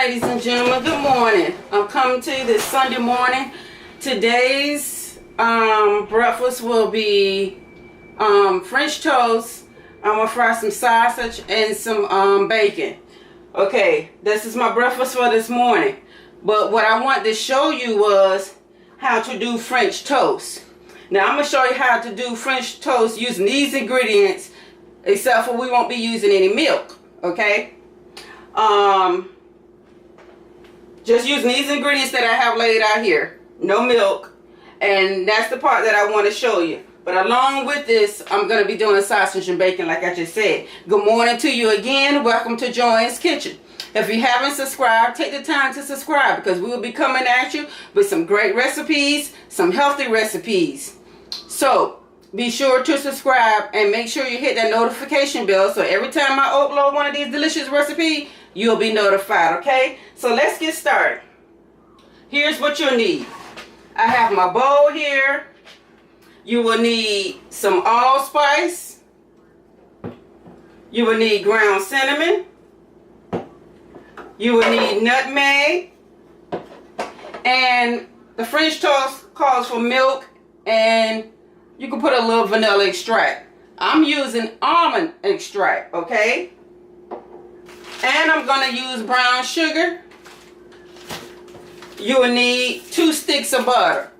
ladies and gentlemen, good morning. I'm coming to you this Sunday morning. Today's breakfast will be French toast. I'm gonna fry some sausage and some bacon. Okay, this is my breakfast for this morning. But what I wanted to show you was how to do French toast. Now I'm gonna show you how to do French toast using these ingredients, except for we won't be using any milk. Okay. Just using these ingredients that I have laid out here. No milk. And that's the part that I want to show you. But along with this, I'm going to be doing sausage and bacon like I just said. Good morning to you again. Welcome to Joanne's Kitchen. If you haven't subscribed, take the time to subscribe because we will be coming at you with some great recipes, some healthy recipes. So be sure to subscribe and make sure you hit that notification bell so every time I upload one of these delicious recipes, you'll be notified, okay? So let's get started. Here's what you'll need. I have my bowl here. You will need some allspice. You will need ground cinnamon. You will need nutmeg. And the French toast calls for milk, and you can put a little vanilla extract. I'm using almond extract, okay? And I'm going to use brown sugar. You will need 2 sticks of butter.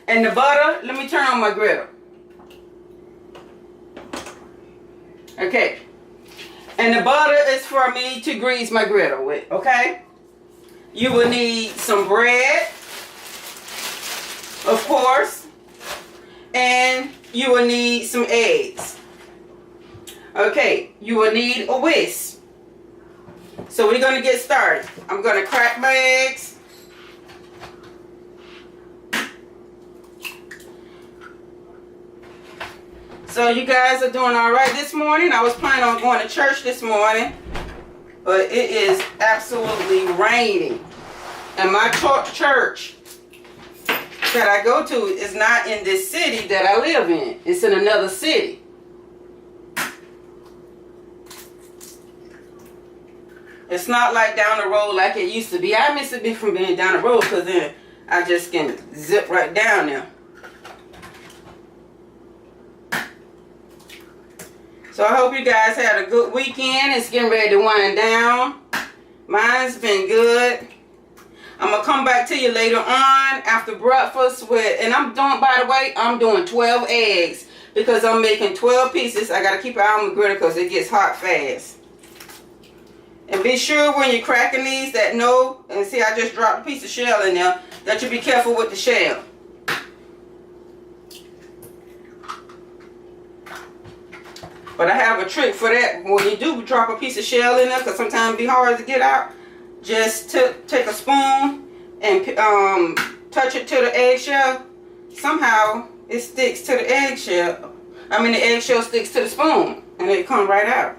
And the butter, let me turn on my griddle. Okay. And the butter is for me to grease my griddle with, okay? You will need some bread, of course. And you will need some eggs. Okay, you will need a whisk. So we're going to get started. I'm going to crack my eggs. So you guys are doing all right this morning. I was planning on going to church this morning, but it is absolutely raining. And my church that I go to is not in this city that I live in. It's in another city. It's not like down the road like it used to be. I miss it from being down the road because then I just can zip right down there. So I hope you guys had a good weekend. It's getting ready to wind down. Mine's been good. I'm going to come back to you later on after breakfast with, and I'm doing, by the way, I'm doing 12 eggs because I'm making 12 pieces. I got to keep an eye on the griddle because it gets hot fast. And be sure when you're cracking these that and see I just dropped a piece of shell in there, that you be careful with the shell. But I have a trick for that. When you do drop a piece of shell in there, because sometimes it be hard to get out, just take a spoon and touch it to the eggshell. Somehow it sticks to the eggshell. I mean the eggshell sticks to the spoon and it come right out.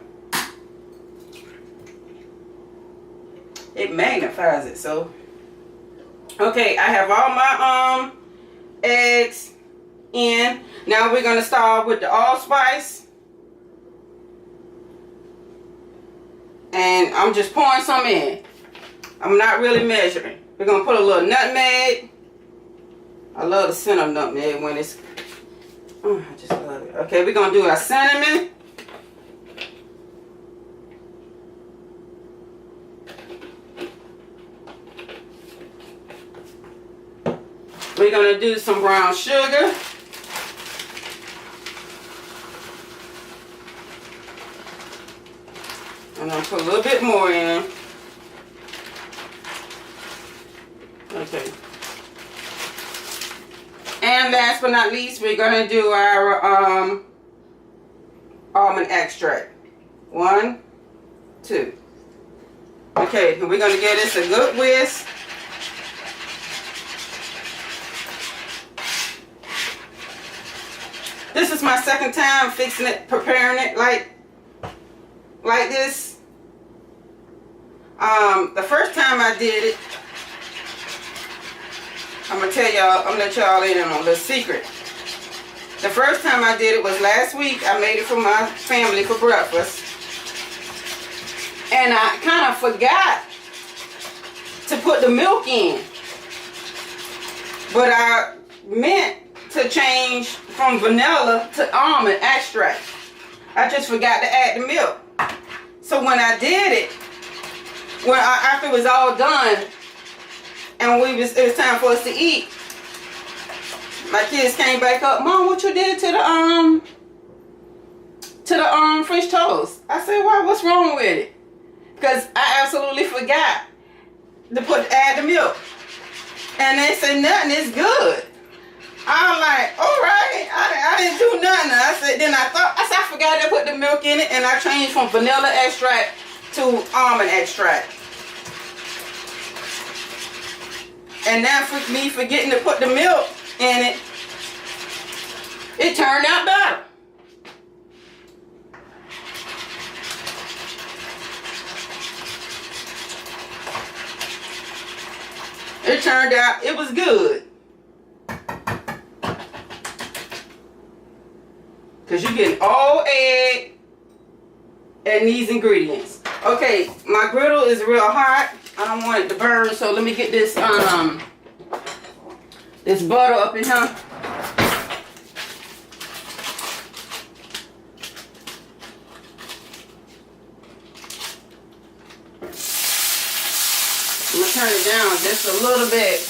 It magnifies it. So okay, I have all my eggs in. Now we're gonna start with the allspice. And I'm just pouring some in. I'm not really measuring. We're going to put a little nutmeg. I love the scent of nutmeg when it's... I just love it. Okay, we're going to do our cinnamon. We're going to do some brown sugar. And I'll put a little bit more in. Okay. And last but not least, we're going to do our almond extract. 1, 2. Okay, and we're going to give this a good whisk. This is my second time fixing it, preparing it like this. The first time I did it, I'm gonna tell y'all, I'm gonna let y'all in on a little secret. The first time I did it was last week. I made it for my family for breakfast. And I kind of forgot to put the milk in. But I meant to change from vanilla to almond extract. I just forgot to add the milk. So when I did it, after it was all done, and it was time for us to eat, my kids came back up. Mom, what you did to the French toast? I said, why? What's wrong with it? Because I absolutely forgot to add the milk. And they said nothing, it's good. I'm like, all right, I didn't do nothing. I said I forgot to put the milk in it, and I changed from vanilla extract to almond extract. And now for me forgetting to put the milk in it, it turned out better. It turned out it was good. Because you're getting all egg and these ingredients. Okay, my griddle is real hot. I don't want it to burn, so let me get this this butter up in here. I'm gonna turn it down just a little bit.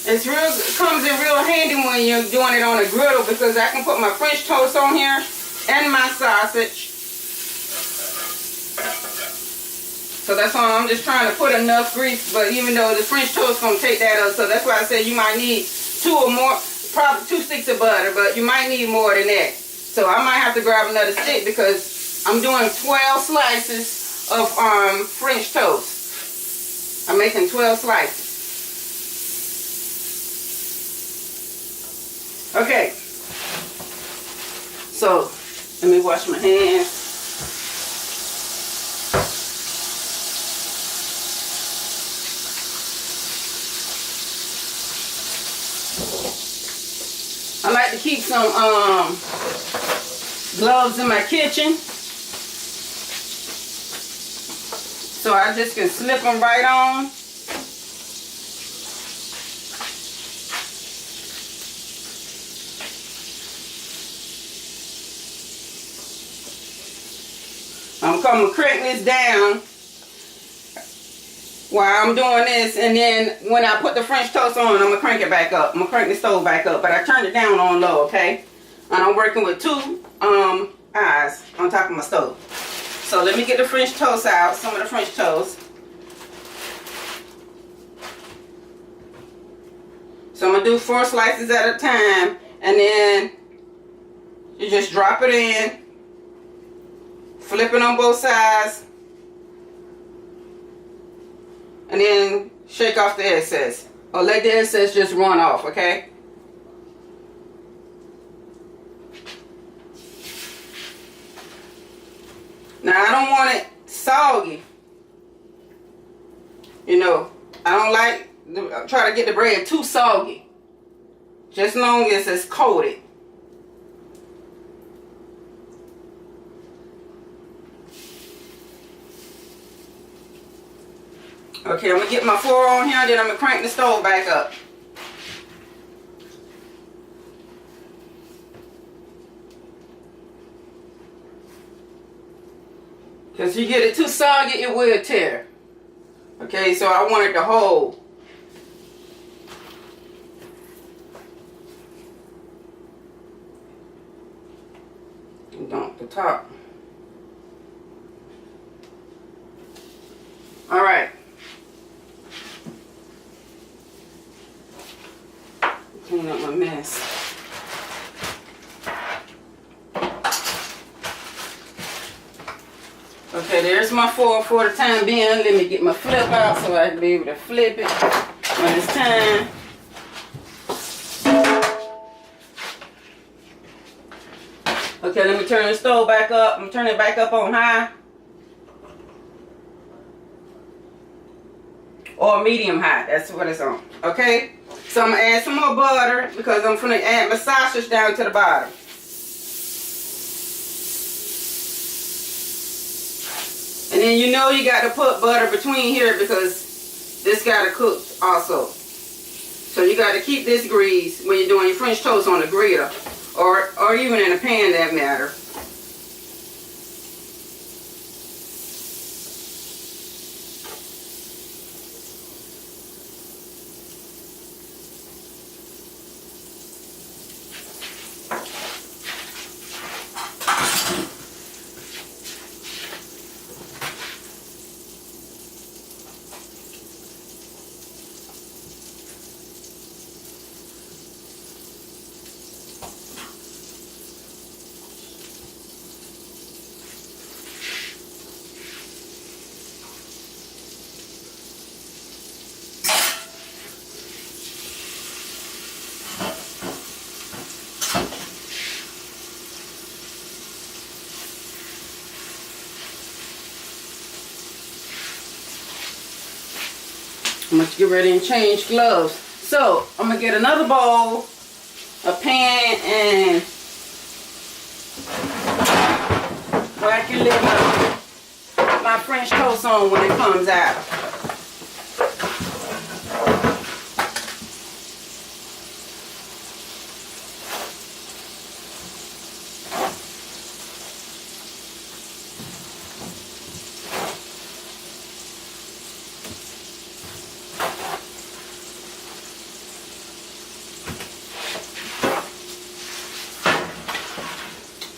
It comes in real handy when you're doing it on a griddle, because I can put my French toast on here and my sausage. So that's why I'm just trying to put enough grease, but even though the French toast is going to take that up, so that's why I said you might need 2 or more, probably 2 sticks of butter, but you might need more than that. So I might have to grab another stick because I'm doing 12 slices of French toast. I'm making 12 slices. Okay, so let me wash my hands. I like to keep some gloves in my kitchen, so I just can slip them right on. I'm going to crank this down while I'm doing this, and then when I put the French toast on, I'm going to crank it back up. I'm going to crank the stove back up, but I turned it down on low, okay? And I'm working with 2 eyes on top of my stove. So let me get the French toast out, some of the French toast. So I'm going to do 4 slices at a time, and then you just drop it in. Flip it on both sides, and then shake off the excess, or let the excess just run off, okay? Now I don't want it soggy. You know, I don't like try to get the bread too soggy. Just as long as it's coated. Okay, I'm going to get my 4 on here, then I'm going to crank the stove back up. Because if you get it too soggy, it will tear. Okay, so I want it to hold. And dump the top. Alright. Clean up my mess. Okay, there's my foil for the time being. Let me get my flip out so I can be able to flip it when it's time. Okay, let me turn the stove back up. I'm turning it back up on high. Or medium high, that's what it's on. Okay? So I'm gonna add some more butter because I'm gonna add my sausage down to the bottom. And then you know you got to put butter between here because this got to cook also. So you got to keep this grease when you're doing your French toast on the griddle or even in a pan, that matter. I'm going to get ready and change gloves. So, I'm going to get another bowl, a pan, and where I can leave my French toast on when it comes out.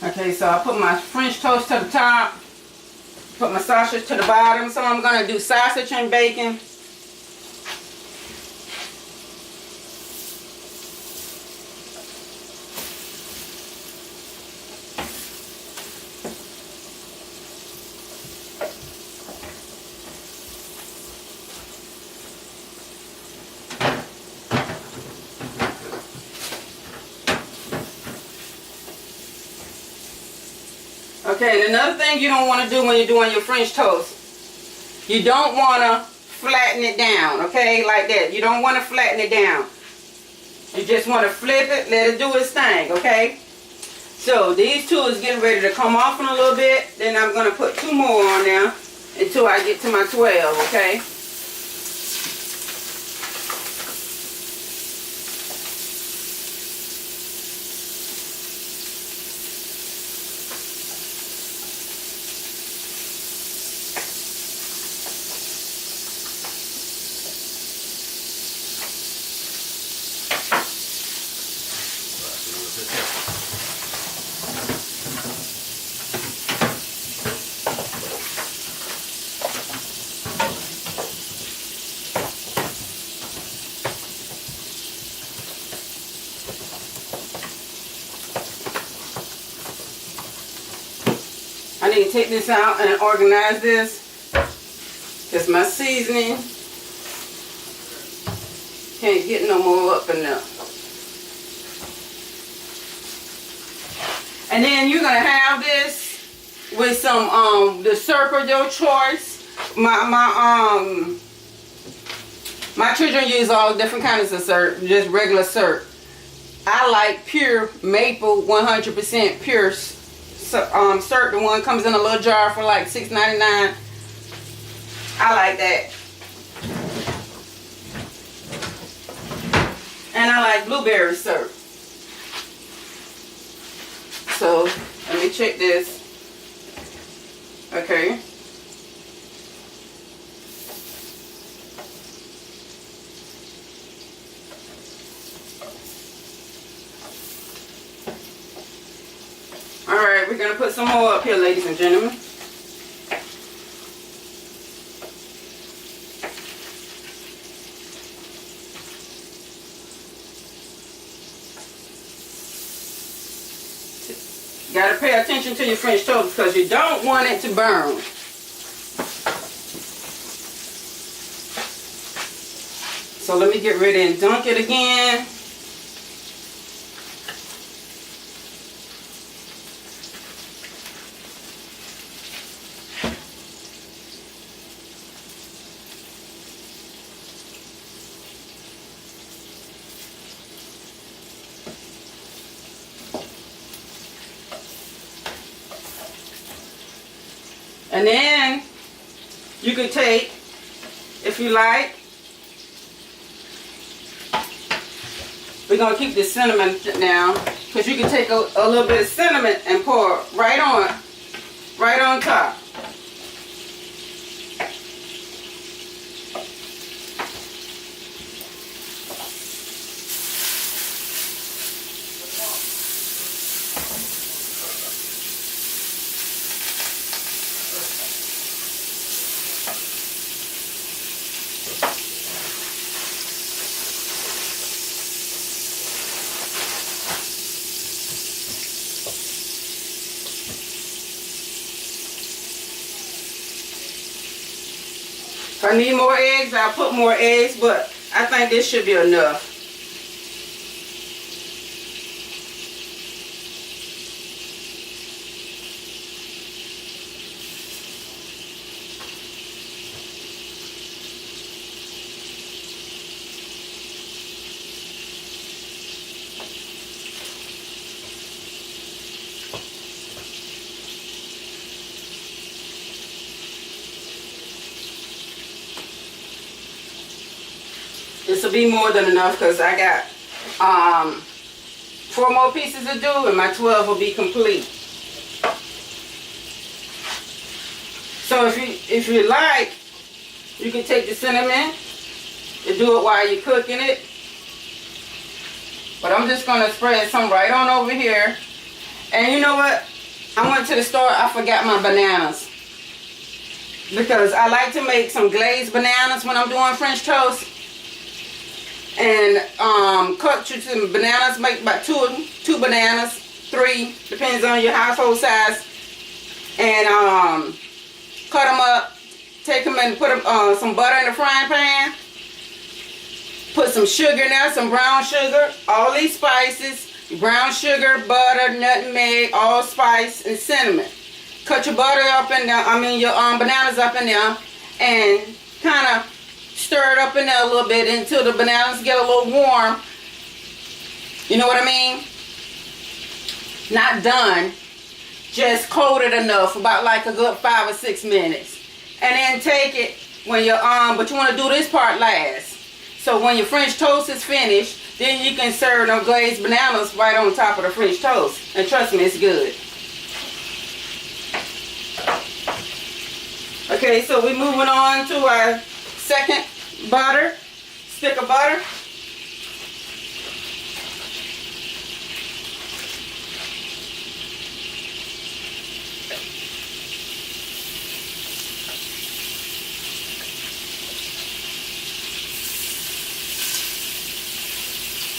Okay, so I put my French toast to the top, put my sausage to the bottom. So I'm going to do sausage and bacon. Okay, and another thing you don't want to do when you're doing your French toast, you don't want to flatten it down, okay, like that. You don't want to flatten it down. You just want to flip it, let it do its thing, okay? So these two is getting ready to come off in a little bit. Then I'm going to put 2 more on there until I get to my 12, okay? I need to take this out and organize this. It's my seasoning. Can't get no more up in there. And then you're gonna have this with some the syrup of your choice. My children use all different kinds of syrup, just regular syrup. I like pure maple, 100% pure syrup. The one comes in a little jar for like $6.99. I like that. And I like blueberry syrup. So let me check this. Okay. Alright, we're going to put some more up here, ladies and gentlemen. You got to pay attention to your French toast because you don't want it to burn. So let me get ready and dunk it again. And then you can take, if you like, we're going to keep the cinnamon now, because you can take a little bit of cinnamon and pour right on top. If I need more eggs, I'll put more eggs, but I think this should be enough. This will be more than enough because I got 4 more pieces to do and my 12 will be complete. So if you like, you can take the cinnamon and do it while you're cooking it. But I'm just going to spread some right on over here. And you know what? I went to the store, I forgot my bananas. Because I like to make some glazed bananas when I'm doing French toast. And cut you some bananas, make about two bananas, 3, depends on your household size. And cut them up, take them and put some butter in the frying pan. Put some sugar in there, some brown sugar, all these spices, brown sugar, butter, nutmeg, allspice, and cinnamon. Cut your butter up in there, your bananas up in there, and kind of stir it up in there a little bit until the bananas get a little warm. You know what I mean? Not done. Just coated enough, about like a good 5 or 6 minutes. And then take it when you're but you want to do this part last. So when your French toast is finished, then you can serve them glazed bananas right on top of the French toast. And trust me, it's good. Okay, so we're moving on to our second stick of butter.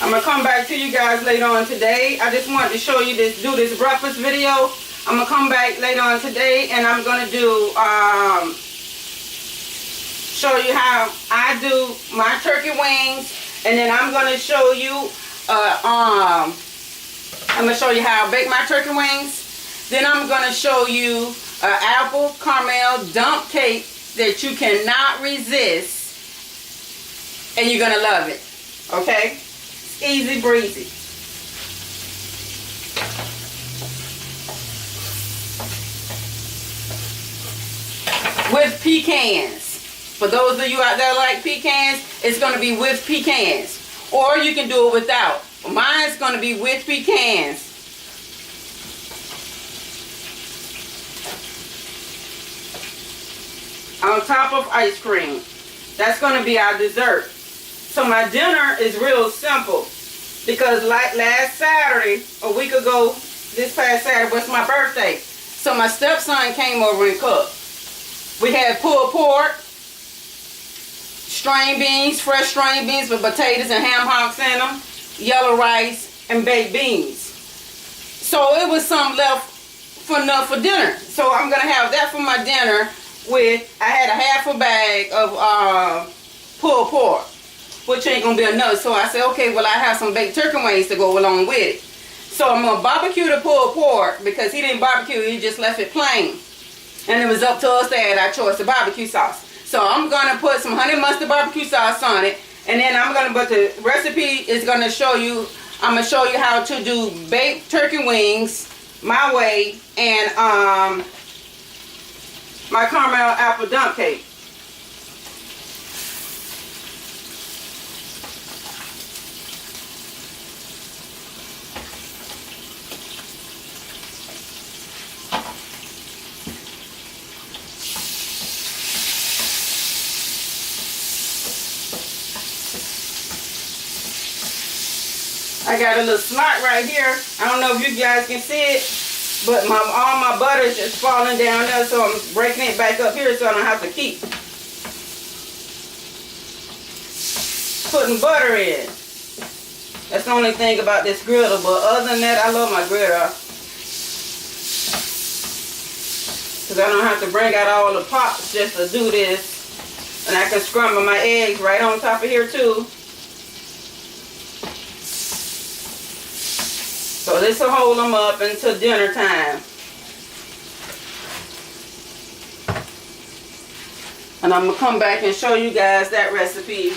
I'm gonna come back to you guys later on today. I just wanted to show you do this breakfast video. I'm gonna come back later on today and I'm gonna do show you how I do my turkey wings, and then I'm gonna show you how I bake my turkey wings. Then I'm gonna show you an apple caramel dump cake that you cannot resist, and you're gonna love it. Okay, it's easy breezy. With pecans. For those of you out there like pecans, it's going to be with pecans. Or you can do it without. Mine's going to be with pecans. On top of ice cream. That's going to be our dessert. So my dinner is real simple. Because like last Saturday, a week ago, this past Saturday was my birthday. So my stepson came over and cooked. We had pulled pork, string beans, fresh string beans with potatoes and ham hocks in them, yellow rice, and baked beans. So it was some left for enough for dinner. So I'm going to have that for my dinner I had a half a bag of pulled pork which ain't gonna be enough. So I said, okay, well, I have some baked turkey wings to go along with it. So I'm gonna barbecue the pulled pork because he didn't barbecue, he just left it plain. And it was up to us to add our choice of barbecue sauce. So I'm gonna put some honey mustard barbecue sauce on it, and then but the recipe is gonna show you, I'm gonna show you how to do baked turkey wings my way, and my caramel apple dump cake. I got a little slot right here. I don't know if you guys can see it, but all my butter is just falling down there, so I'm breaking it back up here so I don't have to keep putting butter in. That's the only thing about this griddle, but other than that, I love my griddle. Because I don't have to bring out all the pots just to do this. And I can scramble my eggs right on top of here too. So this will hold them up until dinner time. And I'm going to come back and show you guys that recipe.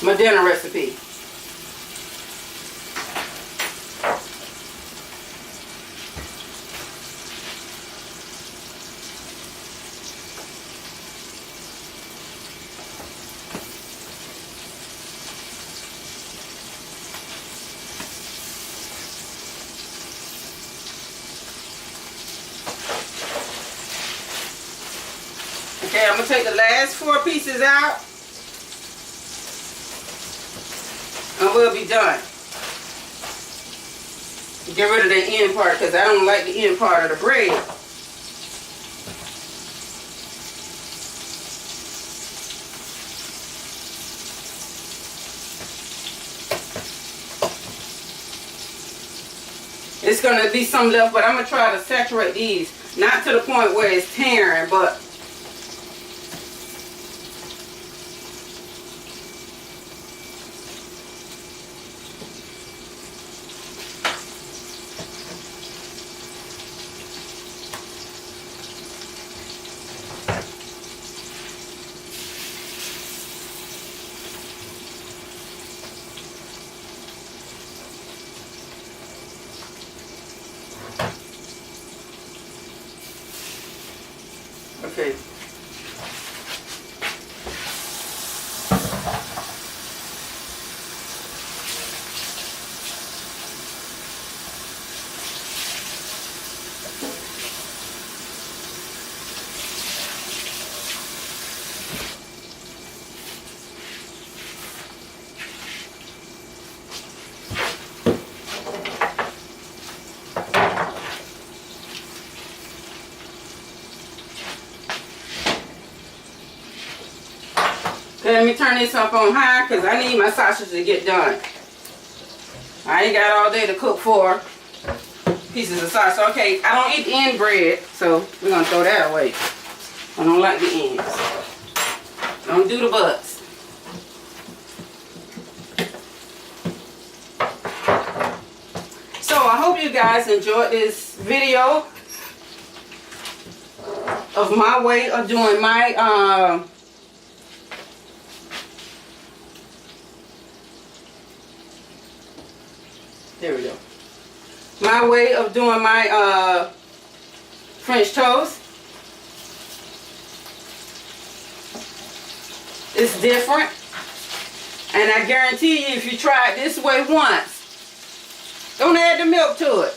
My dinner recipe. Okay, I'm going to take the last 4 pieces out, and we'll be done. Get rid of the end part because I don't like the end part of the bread. It's going to be some left, but I'm going to try to saturate these. Not to the point where it's tearing, but okay. Okay, let me turn this up on high because I need my sausage to get done. I ain't got all day to cook 4 pieces of sausage. Okay, I don't eat the end bread, so we're going to throw that away. I don't like the ends. Don't do the butts. So I hope you guys enjoyed this video of my way of doing my there we go. My way of doing my French toast. It's different. And I guarantee you, if you try it this way once, don't add the milk to it.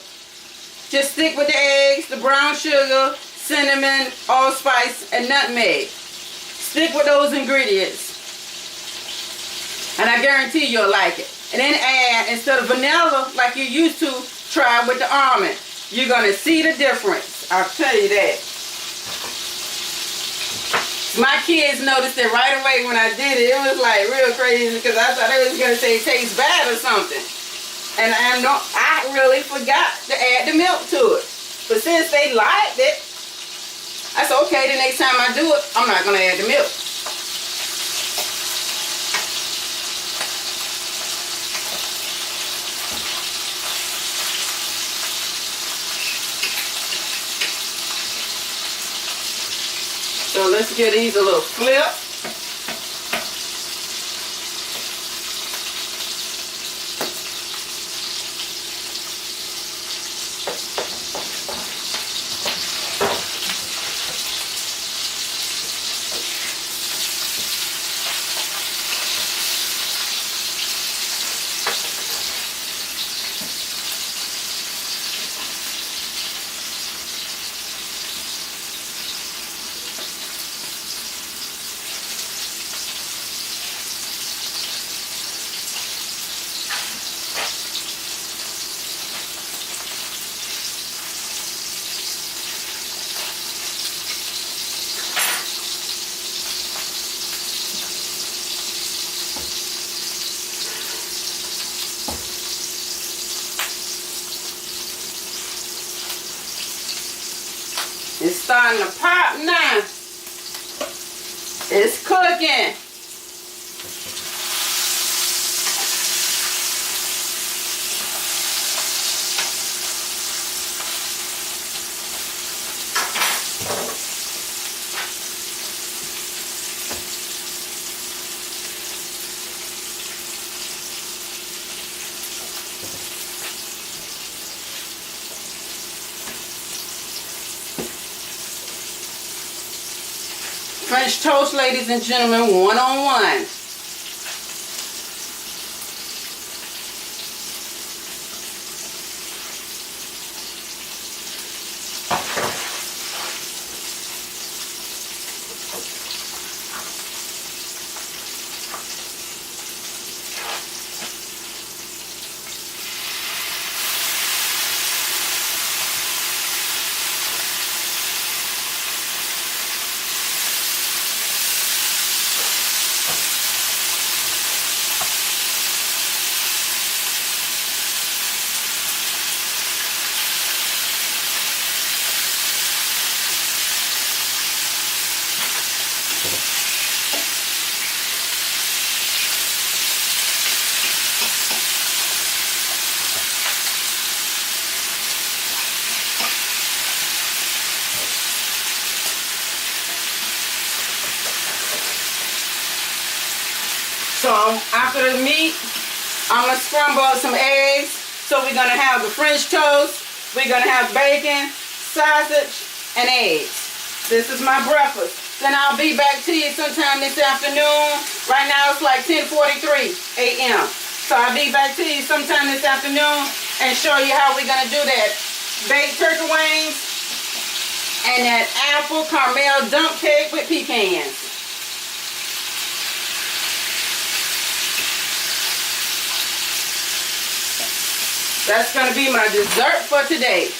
Just stick with the eggs, the brown sugar, cinnamon, allspice, and nutmeg. Stick with those ingredients. And I guarantee you'll like it. And then add, instead of vanilla like you used to, try with the almond. You're going to see the difference. I'll tell you that. My kids noticed it right away when I did it. It was like real crazy because I thought it was going to say it tastes bad or something. And I really forgot to add the milk to it. But since they liked it, I said, okay, the next time I do it, I'm not going to add the milk. So let's give these a little flip. It's starting to pop now. It's cooking. French toast, ladies and gentlemen, one-on-one. So after the meat, I'm going to scramble up some eggs. So we're going to have the French toast, we're going to have bacon, sausage, and eggs. This is my breakfast. Then I'll be back to you sometime this afternoon. Right now it's like 10:43 a.m. So I'll be back to you sometime this afternoon and show you how we're going to do that baked turkey wings and that apple caramel dump cake with pecans. That's going to be my dessert for today.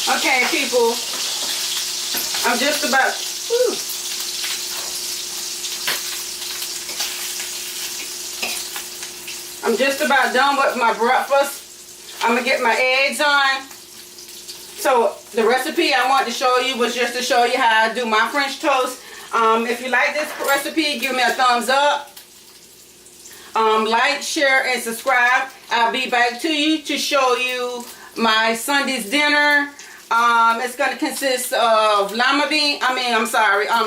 Okay, people, I'm just about, whew. I'm just about done with my breakfast. I'm gonna get my eggs on. So the recipe I want to show you was just to show you how I do my French toast. If you like this recipe, give me a thumbs up. Like, share, and subscribe. I'll be back to you to show you my Sunday's dinner. It's going to consist of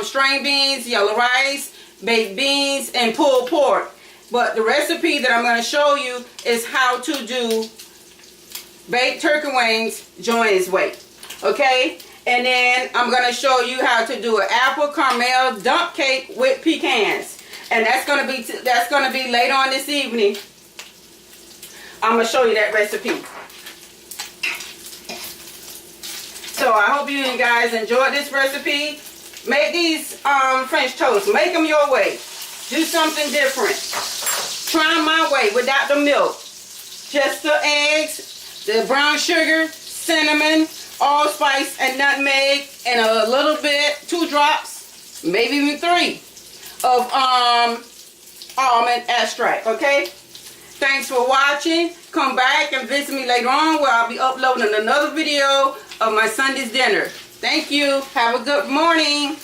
string beans, yellow rice, baked beans, and pulled pork. But the recipe that I'm going to show you is how to do baked turkey wings Joanne's way. Okay? And then I'm going to show you how to do an apple caramel dump cake with pecans. And that's going to be later on this evening. I'm going to show you that recipe. So I hope you guys enjoyed this recipe. Make these French toast. Make them your way. Do something different. Try them my way without the milk. Just the eggs, the brown sugar, cinnamon, allspice, and nutmeg, and a little bit, 2 drops, maybe even 3 of almond extract. Okay? Thanks for watching. Come back and visit me later on where I'll be uploading another video of my Sunday's dinner. Thank you. Have a good morning.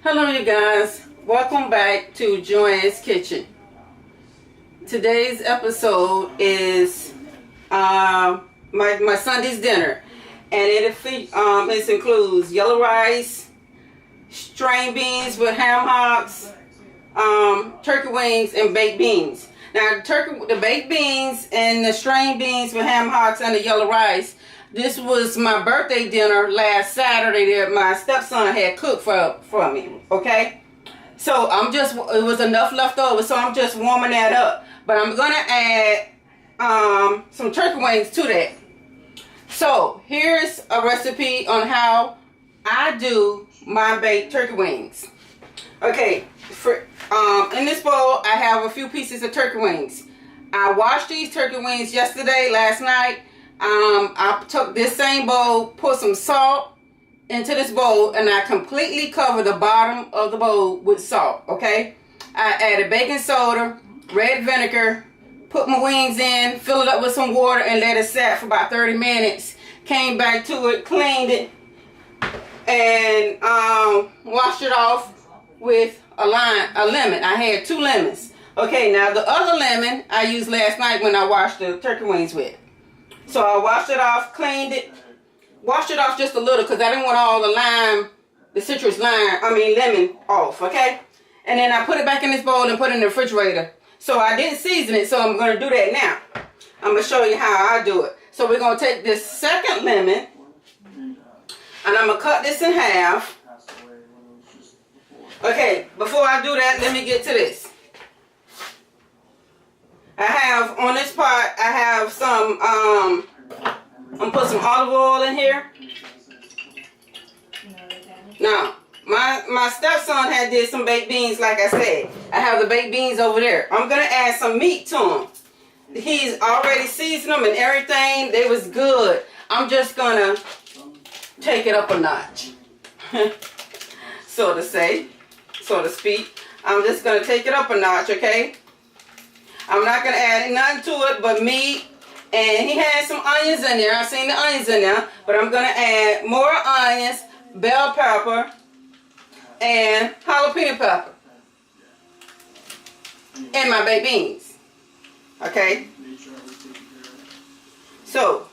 Hello you guys, welcome back to Joanne's Kitchen. Today's episode is my Sunday's dinner, and it includes yellow rice, string beans with ham hocks, turkey wings, and baked beans. Now the baked beans and the string beans with ham hocks and the yellow rice, this was my birthday dinner last Saturday that my stepson had cooked for me, okay? So it was enough left over, so I'm just warming that up. But I'm gonna add some turkey wings to that. So here's a recipe on how I do my baked turkey wings. Okay, in this bowl I have a few pieces of turkey wings. I washed these turkey wings last night. I took this same bowl, put some salt into this bowl, and I completely covered the bottom of the bowl with salt, okay? I added baking soda, red vinegar, put my wings in, fill it up with some water, and let it sit for about 30 minutes. Came back to it, cleaned it, and washed it off with a lemon. I had 2 lemons. Okay, now the other lemon I used last night when I washed the turkey wings with. So I washed it off, cleaned it, washed it off just a little because I didn't want all the lemon off, okay? And then I put it back in this bowl and put it in the refrigerator. So I didn't season it, so I'm going to do that now. I'm going to show you how I do it. So we're going to take this second lemon, and I'm going to cut this in half. Okay, before I do that, let me get to this. I have, on this pot, I have some, I'm going to put some olive oil in here. Now, my stepson did some baked beans, like I said. I have the baked beans over there. I'm going to add some meat to them. He's already seasoned them and everything. They was good. I'm just going to take it up a notch. so to speak. I'm just going to take it up a notch, okay? I'm not going to add nothing to it but meat. And he had some onions in there. I've seen the onions in there. But I'm going to add more onions, bell pepper, and jalapeno pepper. And my baked beans. Okay? So,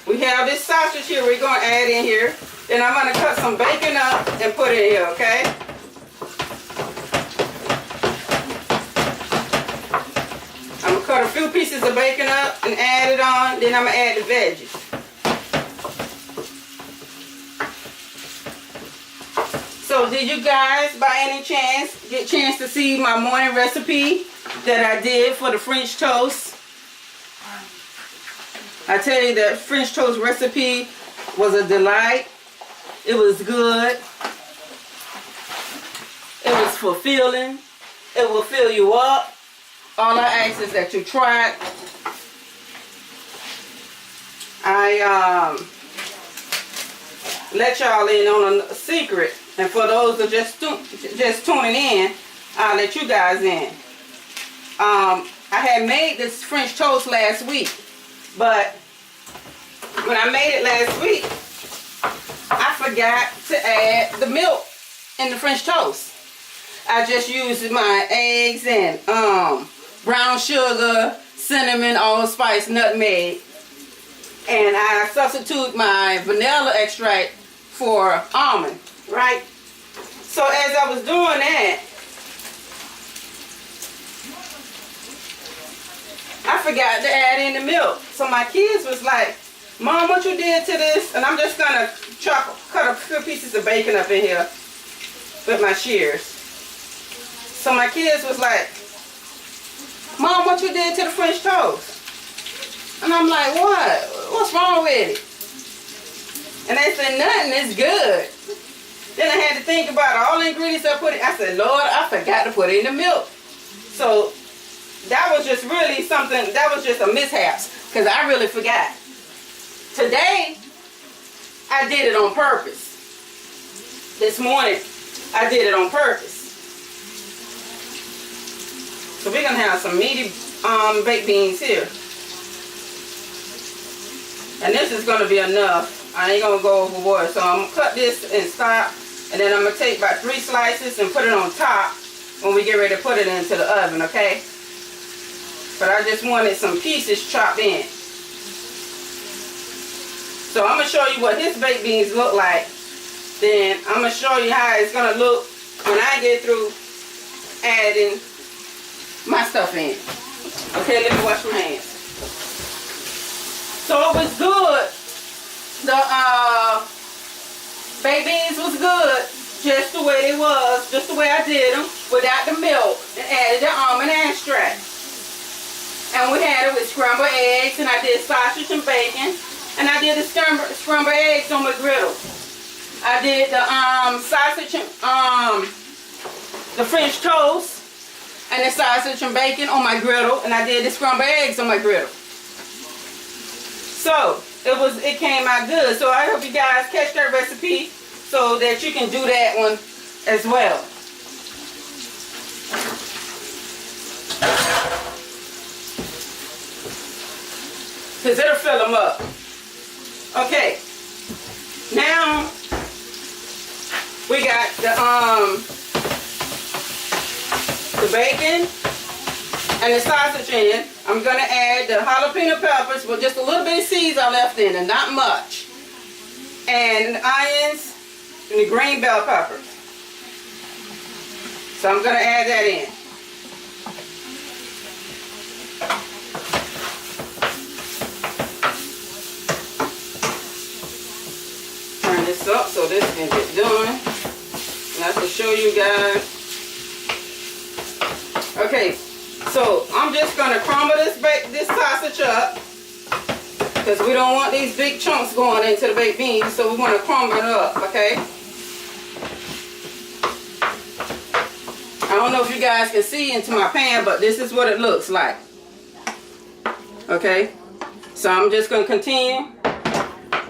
we have this sausage here we're going to add in here. Then I'm going to cut some bacon up and put it in here, okay? I'm going to cut a few pieces of bacon up and add it on. Then I'm going to add the veggies. So did you guys by any chance get a chance to see my morning recipe that I did for the French toast. I tell you, that French toast recipe was a delight. It was good. It was fulfilling. It will fill you up. All I ask is that you try it. I let y'all in on a secret, and for those that just tuning in, I'll let you guys in. I had made this French toast last week, but when I made it last week, I forgot to add the milk in the French toast. I just used my eggs and brown sugar, cinnamon, allspice, nutmeg, and I substitute my vanilla extract for almond, right? So as I was doing that, I forgot to add in the milk. So my kids was like, Mom, what you did to this? And I'm just gonna cut a few pieces of bacon up in here with my shears. So my kids was like, Mom, what you did to the French toast? And I'm like, what? What's wrong with it? And they said, nothing, it's good. Then I had to think about all the ingredients I put in. I said, Lord, I forgot to put in the milk. So that was just really something, that was just a mishap, because I really forgot. Today, I did it on purpose. This morning, I did it on purpose. So we're going to have some meaty baked beans here. And this is going to be enough. I ain't going to go overboard. So I'm going to cut this and stop. And then I'm going to take about 3 slices and put it on top when we get ready to put it into the oven, okay? But I just wanted some pieces chopped in. So I'm going to show you what his baked beans look like. Then I'm going to show you how it's going to look when I get through adding my stuff in. Okay, let me wash my hands. So it was good. The baked beans was good, just the way they was, just the way I did them, without the milk, and added the almond extract. And we had it with scrambled eggs, and I did sausage and bacon, and I did the scrambled eggs on my griddle. I did the sausage and the French toast, and the sausage and bacon on my griddle, and I did the scrambled eggs on my griddle. So it came out good. So I hope you guys catch that recipe so that you can do that one as well. Because it'll fill them up. Okay. Now we got the bacon and the sausage in. I'm going to add the jalapeno peppers with just a little bit of seeds I left in and not much. And the onions and the green bell pepper. So I'm going to add that in. Turn this up so this can get done. And I can show you guys. Okay. So I'm just going to crumble this sausage up, because we don't want these big chunks going into the baked beans, so we want to crumble it up, okay? I don't know if you guys can see into my pan, but this is what it looks like. Okay? So I'm just going to continue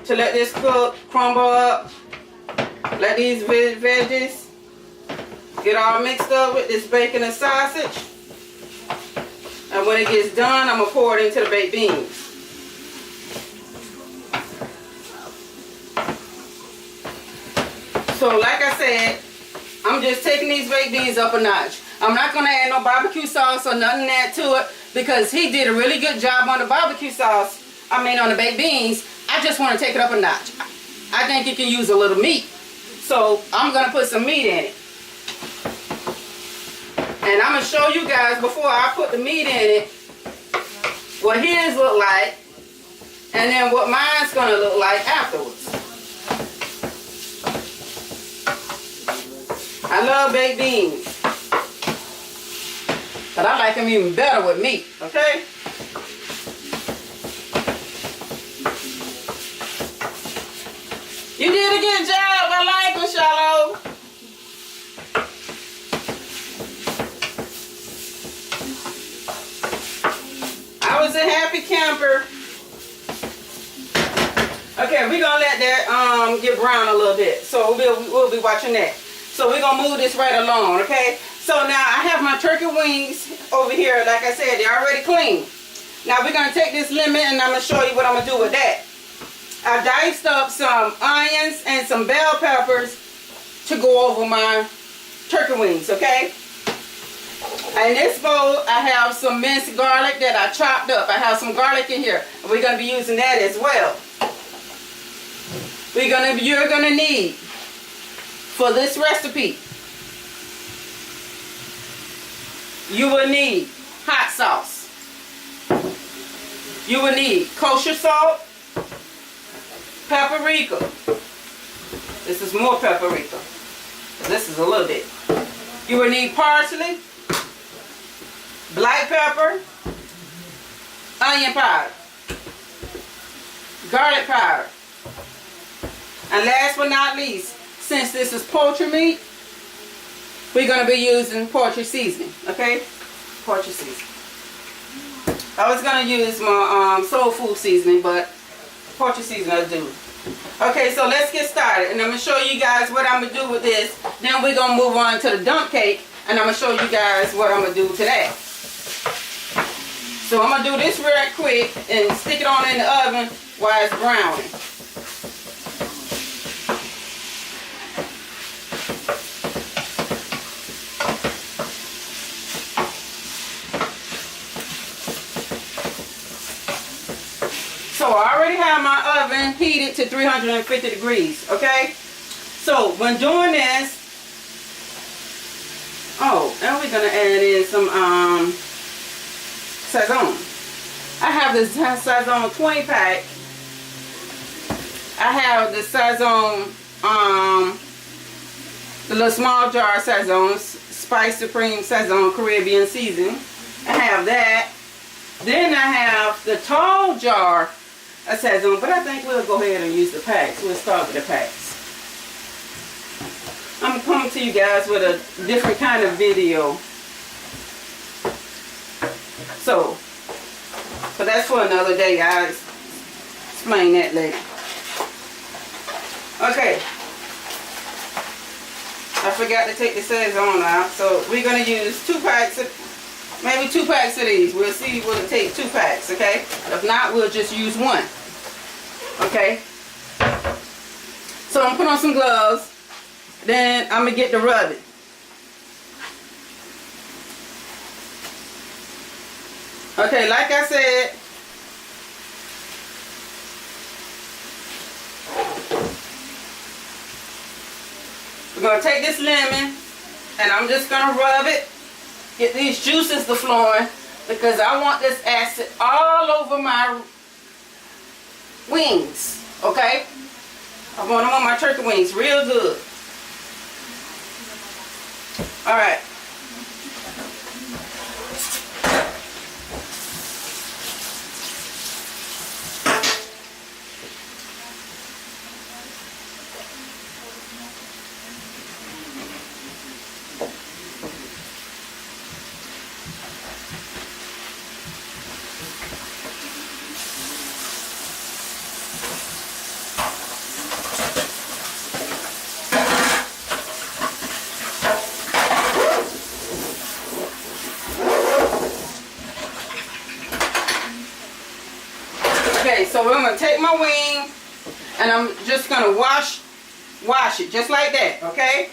to let this cook, crumble up, let these veggies get all mixed up with this bacon and sausage. And when it gets done, I'm going to pour it into the baked beans. So like I said, I'm just taking these baked beans up a notch. I'm not going to add no barbecue sauce or nothing add to it, because he did a really good job on the barbecue sauce, on the baked beans. I just want to take it up a notch. I think you can use a little meat. So I'm going to put some meat in it. And I'm going to show you guys before I put the meat in it what his look like, and then what mine's going to look like afterwards. I love baked beans. But I like them even better with meat, okay? You did a good job. I like them, Shallow. I was a happy camper. Okay, we're gonna let that get brown a little bit. So we'll be watching that. So we're gonna move this right along, okay? So now I have my turkey wings over here. Like I said, they're already clean. Now we're gonna take this lemon and I'm gonna show you what I'm gonna do with that. I diced up some onions and some bell peppers to go over my turkey wings, okay? In this bowl, I have some minced garlic that I chopped up. I have some garlic in here. We're gonna be using that as well. You're gonna need, for this recipe, you will need hot sauce. You will need kosher salt, paprika. This is more paprika. This is a little bit. You will need parsley, black pepper, onion powder, garlic powder. And last but not least, since this is poultry meat, we're going to be using poultry seasoning, okay? Poultry seasoning. I was going to use my soul food seasoning, but poultry seasoning I do. Okay, so let's get started. And I'm going to show you guys what I'm going to do with this. Then we're going to move on to the dump cake. And I'm going to show you guys what I'm going to do today. So I'm going to do this real quick and stick it on in the oven while it's browning. So I already have my oven heated to 350 degrees, okay? So when doing this, oh, and we're gonna add in some Sazon. I have this Sazon 20 pack. I have the Sazon, the little small jar Sazon, Spice Supreme Sazon Caribbean seasoning. I have that. Then I have the tall jar of Sazon, but I think we'll go ahead and use the packs. We'll start with the packs. I'm coming to you guys with a different kind of video. So, but that's for another day, guys. Explain that later. Okay. I forgot to take the Sazon out, so we're going to use 2 packs of, maybe 2 packs of these. We'll see what it takes, 2 packs, okay? If not, we'll just use 1. Okay? So I'm going to put on some gloves. Then I'm going to get to rub it. Okay, like I said, we're going to take this lemon and I'm just going to rub it. Get these juices to flowing because I want this acid all over my wings. Okay? I want them on my turkey wings real good. Alright. Okay, so I'm going to take my wing and I'm just going to wash it just like that, okay?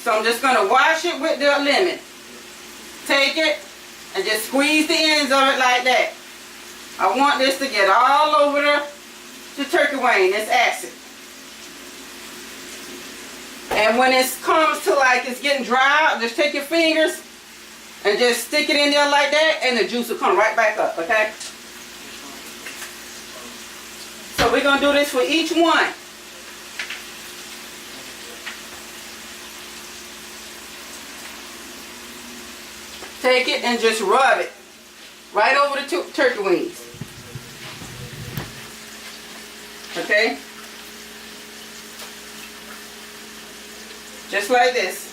So I'm just going to wash it with the lemon. Take it and just squeeze the ends of it like that. I want this to get all over the turkey wing, this acid. And when it comes to like it's getting dry, just take your fingers and just stick it in there like that and the juice will come right back up, okay? So we're going to do this for each one. take it and just rub it right over the turkey wings. Okay? Just like this.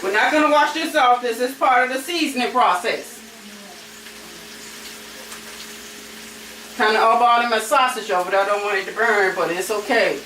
We're not going to wash this off. This is part of the seasoning process. Kind of eyeballing my sausage over there. I don't want it to burn, but it's okay.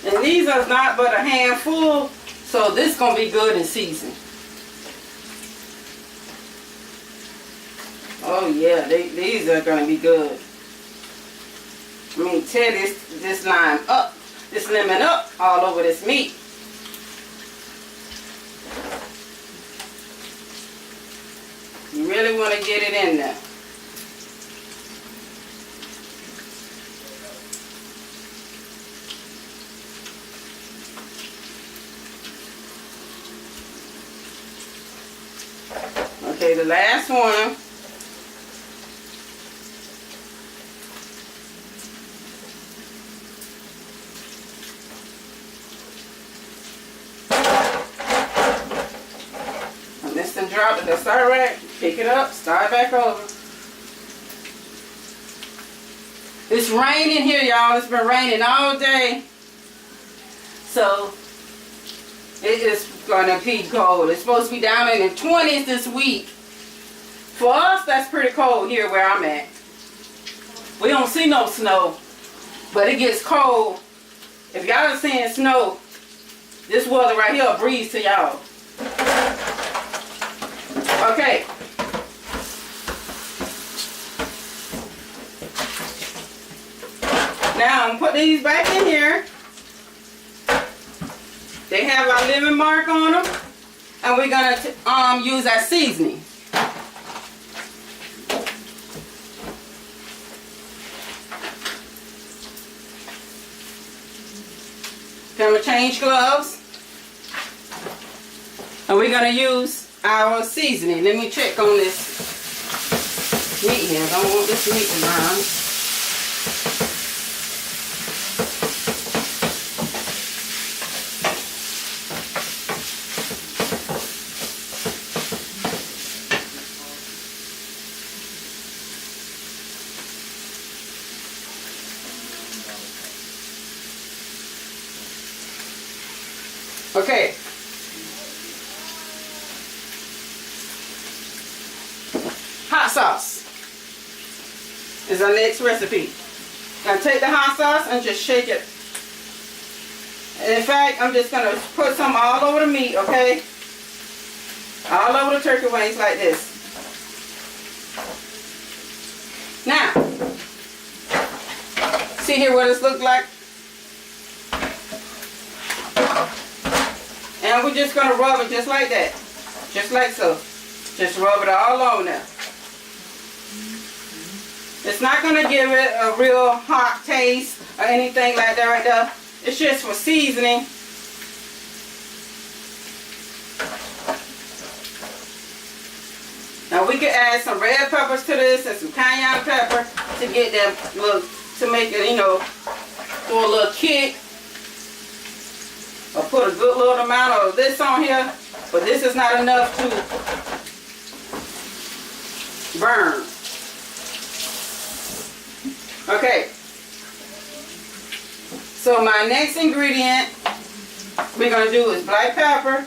And these are not but a handful, so this is going to be good and seasoned. Oh yeah, these are going to be good. I mean, tear this lime up, this lemon up all over this meat. You really want to get it in there. Okay, the last one. I missed and dropped it. That's all right. Pick it up. Start back over. It's raining here, y'all. It's been raining all day. So it is gonna be cold. It's supposed to be down in the 20s this week. For us, that's pretty cold here where I'm at. We don't see no snow, but it gets cold. If y'all are seeing snow, this weather right here will breeze to y'all. Okay. Now I'm gonna put these back in here. They have our lemon mark on them, and we're gonna use our seasoning. Then we'll change gloves, and we're gonna use our seasoning. Let me check on this meat here. I don't want this meat to burn. Okay. Hot sauce is our next recipe. Now take the hot sauce and just shake it. And in fact, I'm just going to put some all over the meat, okay? All over the turkey wings like this. Now, see here what this looks like? And we're just going to rub it just like that. Just like so. Just rub it all on there. It's not going to give it a real hot taste or anything like that right there. It's just for seasoning. Now we can add some red peppers to this and some cayenne pepper to get that look, to make it, you know, do a little kick. Or put a good little amount of this on here, but this is not enough to burn. Okay. So my next ingredient we're going to do is black pepper.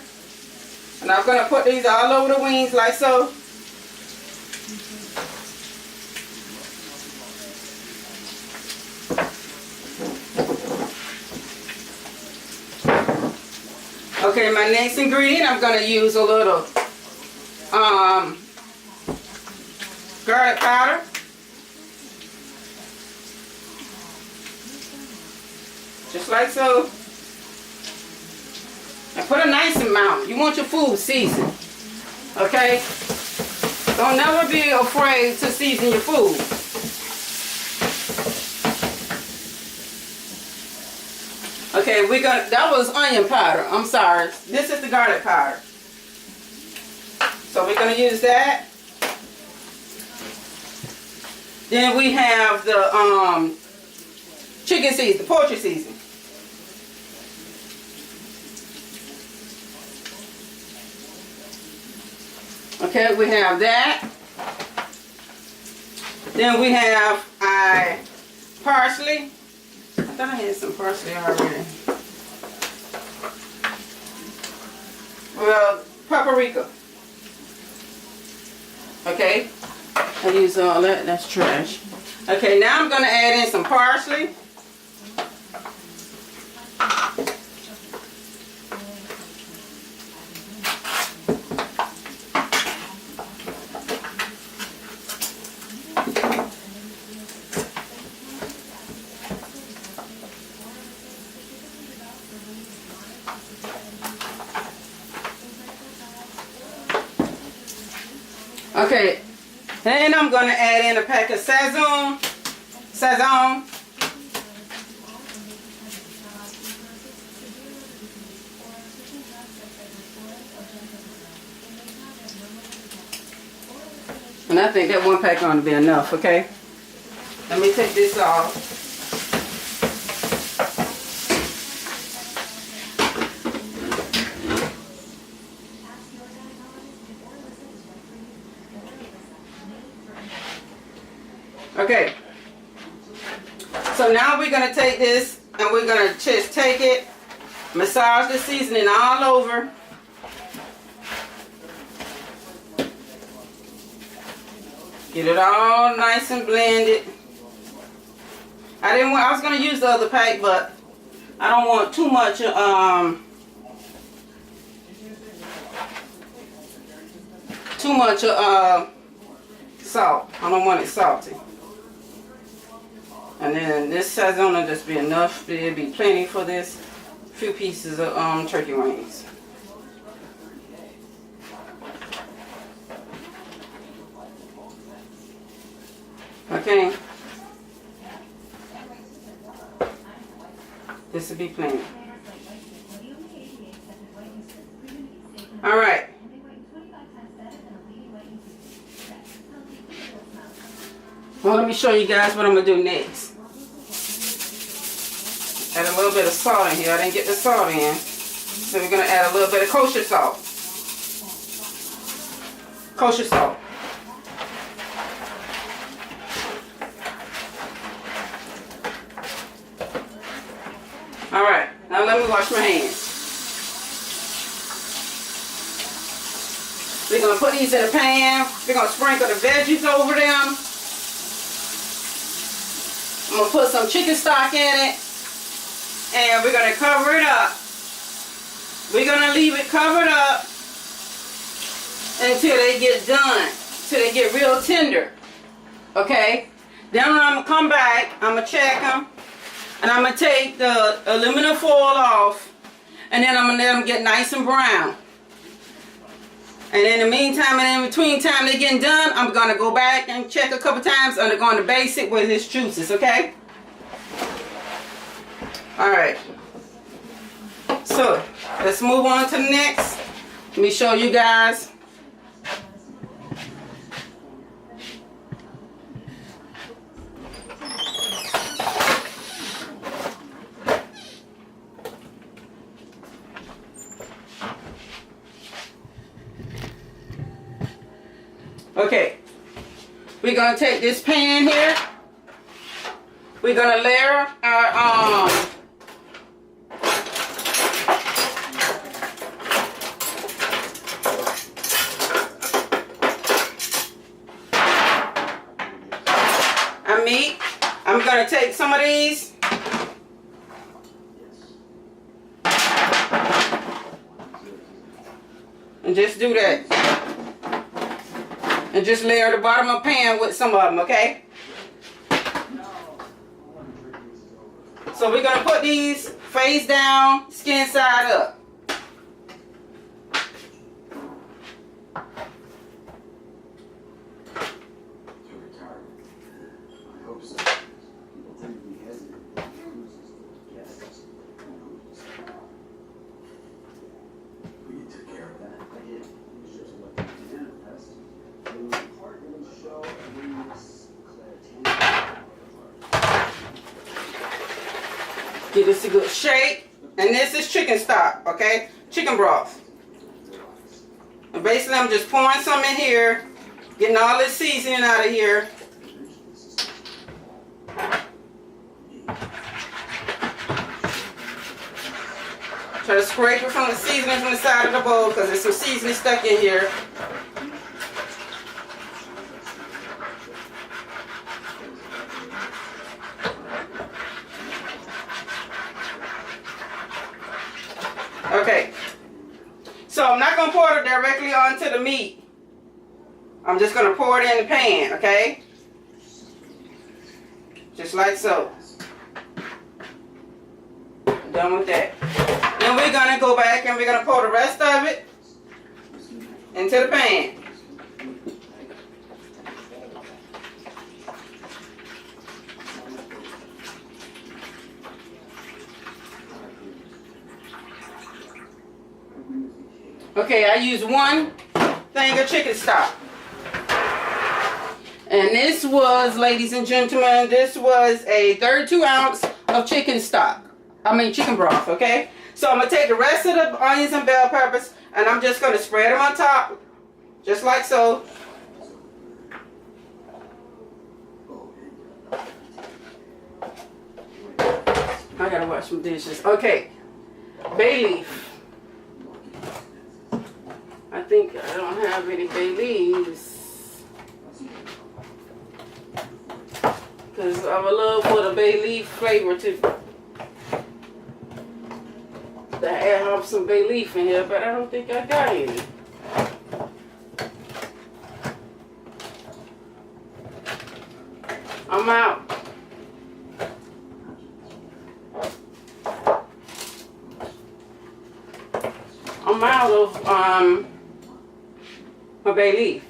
And I'm going to put these all over the wings like so. Okay, my next ingredient, I'm going to use a little garlic powder. Just like so. And put a nice amount. You want your food seasoned. Okay? Don't never be afraid to season your food. Okay, that was onion powder. I'm sorry. This is the garlic powder. So we're gonna use that. Then we have the chicken season, the poultry season. Okay, we have that. Then we have our parsley. I thought I had some parsley already. Well, paprika. Okay, I use all that. That's trash. Okay, now I'm going to add in some parsley. Okay, and I'm going to add in a pack of Sazon. And I think that one pack ought to be enough, okay? Let me take this off. Okay, so now we're going to take this and we're going to just take it, massage the seasoning all over. Get it all nice and blended. I was going to use the other pack, but I don't want too much salt. I don't want it salty. And then this Sazon will just be enough. It'll be plenty for this few pieces of turkey wings. Okay. This will be plenty. All right. Well, let me show you guys what I'm going to do next. Add a little bit of salt in here. I didn't get the salt in. So we're going to add a little bit of kosher salt. Kosher salt. Alright, now let me wash my hands. We're going to put these in a pan. We're going to sprinkle the veggies over them. I'm going to put some chicken stock in it. And we're going to cover it up. We're going to leave it covered up until they get done. Until they get real tender. Okay? Then when I'm going to come back, I'm going to check them. And I'm going to take the aluminum foil off. And then I'm going to let them get nice and brown. And in the meantime and in between time they're getting done, I'm going to go back and check a couple times. And I'm going to baste it with its juices, okay? Alright. So, let's move on to the next. Let me show you guys. Okay, we're going to take this pan here. We're going to layer our meat. I'm going to take some of these. And just do that. And just layer the bottom of the pan with some of them, okay? So we're gonna put these face down, skin side up. Give this a good shake. And this is chicken stock, okay? Chicken broth. And basically I'm just pouring some in here, getting all this seasoning out of here. Try to scrape it from the seasoning from the side of the bowl because there's some seasoning stuck in here. Okay, so I'm not going to pour it directly onto the meat. I'm just going to pour it in the pan, okay? Just like so. Done with that. Then we're going to go back and we're going to pour the rest of it into the pan. Okay, I use 1 thing of chicken stock. And this was, ladies and gentlemen, this was a 32 ounce of chicken stock. I mean chicken broth, okay? So I'm going to take the rest of the onions and bell peppers and I'm just going to spread them on top, just like so. I got to wash some dishes. Okay, bay leaf. I think I don't have any bay leaves because I would love for the bay leaf flavor to have some bay leaf in here, but I don't think I got any. I'm out. I'm out of my bay leaf.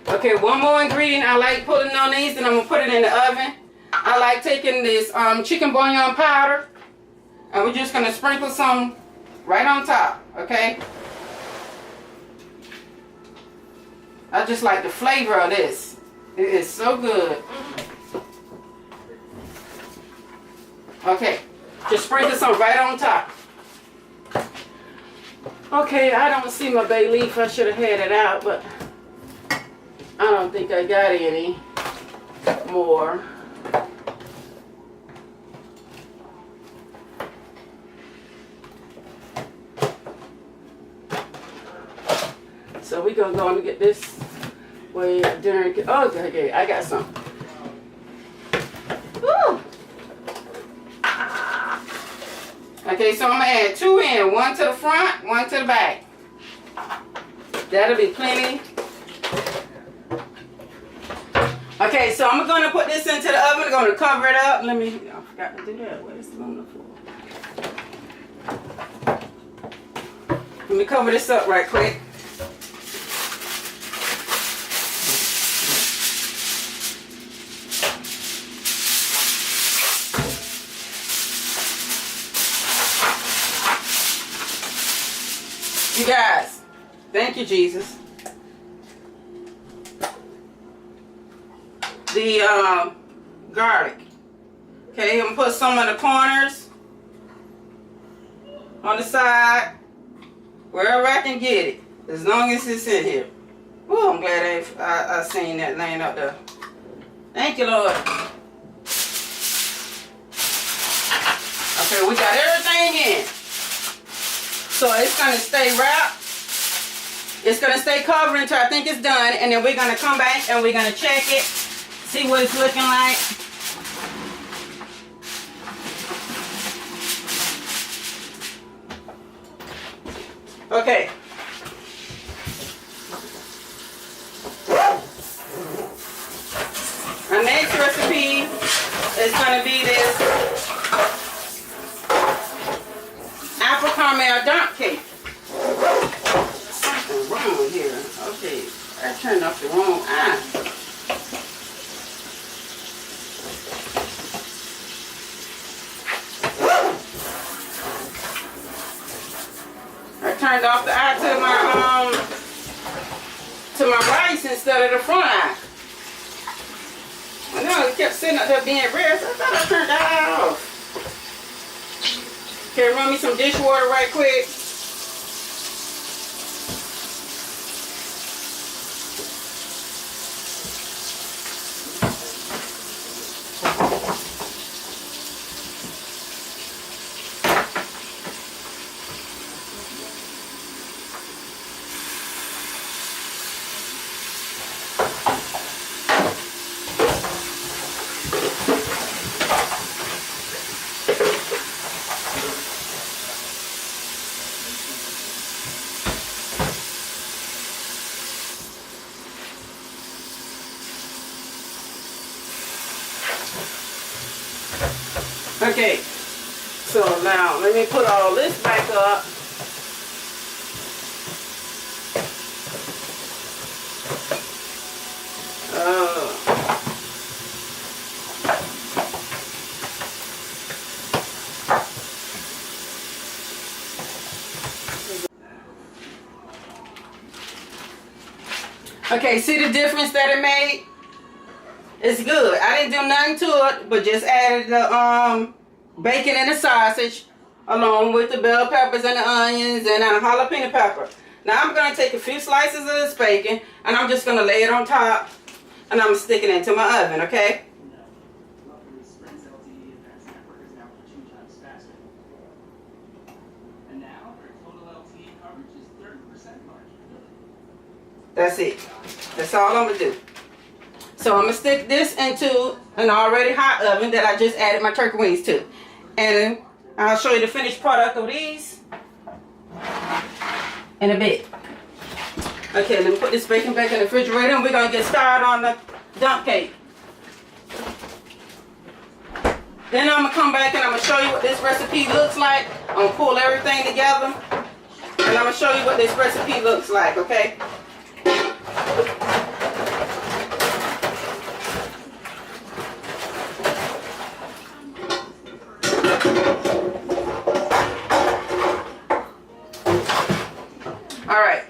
Okay, one more ingredient I like putting on these, and I'm gonna put it in the oven. I like taking this chicken bouillon powder, and we're just gonna sprinkle some right on top, okay? I just like the flavor of this. It is so good. Okay, just sprinkle some right on top. Okay, I don't see my bay leaf. I should have had it out, but I don't think I got any more. So we're going to go and get this way during. Oh, okay, I got some. Woo! Okay, so I'm going to add 2 in. 1 to the front, 1 to the back. That'll be plenty. Okay, so I'm going to put this into the oven. I'm going to cover it up. I forgot to do that. Where's the aluminum foil? Let me cover this up right quick. You guys, thank you, Jesus. The garlic. Okay, I'm gonna put some in the corners, on the side, wherever I can get it, as long as it's in here. Oh, I'm glad I seen that laying up there. Thank you, Lord. Okay, we got everything in. So it's gonna stay wrapped. It's gonna stay covered until I think it's done, and then we're gonna come back and we're gonna check it, see what it's looking like. Okay. it's gonna be this apple caramel dump cake. Something wrong here. Okay, I turned off the wrong eye. I turned off the eye to my rice instead of the front eye. I know it kept sitting up there being red, so I thought I turned that eye off. Okay, run me some dishwater right quick. Okay, so now let me put all this back up. Okay, see the difference that it made? It's good. I didn't do nothing to it, but just added the bacon and the sausage along with the bell peppers and the onions and a jalapeno pepper. Now I'm going to take a few slices of this bacon and I'm just going to lay it on top and I'm sticking it into my oven, okay? That's it. That's all I'm going to do. So I'm going to stick this into an already hot oven that I just added my turkey wings to. And I'll show you the finished product of these in a bit. Okay, let me put this bacon back in the refrigerator and we're going to get started on the dump cake. Then I'm going to come back and I'm going to show you what this recipe looks like. I'm going to pull everything together and I'm going to show you what this recipe looks like, okay? All right.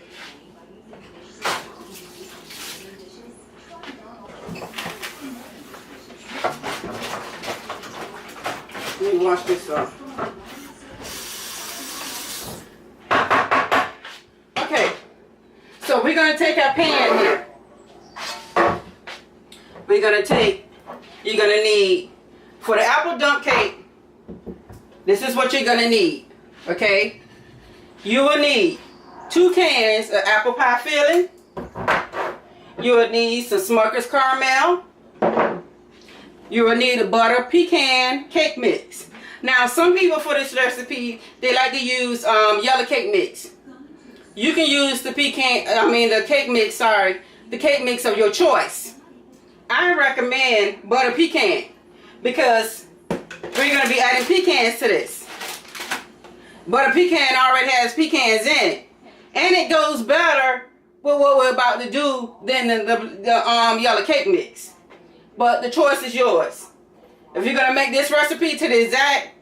Let me wash this off. Okay. So we're going to take our pan here. You're going to need, for the apple dump cake, this is what you're going to need, okay? You will need 2 cans of apple pie filling. You will need some Smucker's caramel. You will need a butter pecan cake mix. Now, some people for this recipe, they like to use yellow cake mix. You can use the cake mix, the cake mix of your choice. I recommend butter pecan because we're going to be adding pecans to this. Butter pecan already has pecans in it. And it goes better with what we're about to do than the yellow cake mix. But the choice is yours. If you're going to make this recipe to the exact,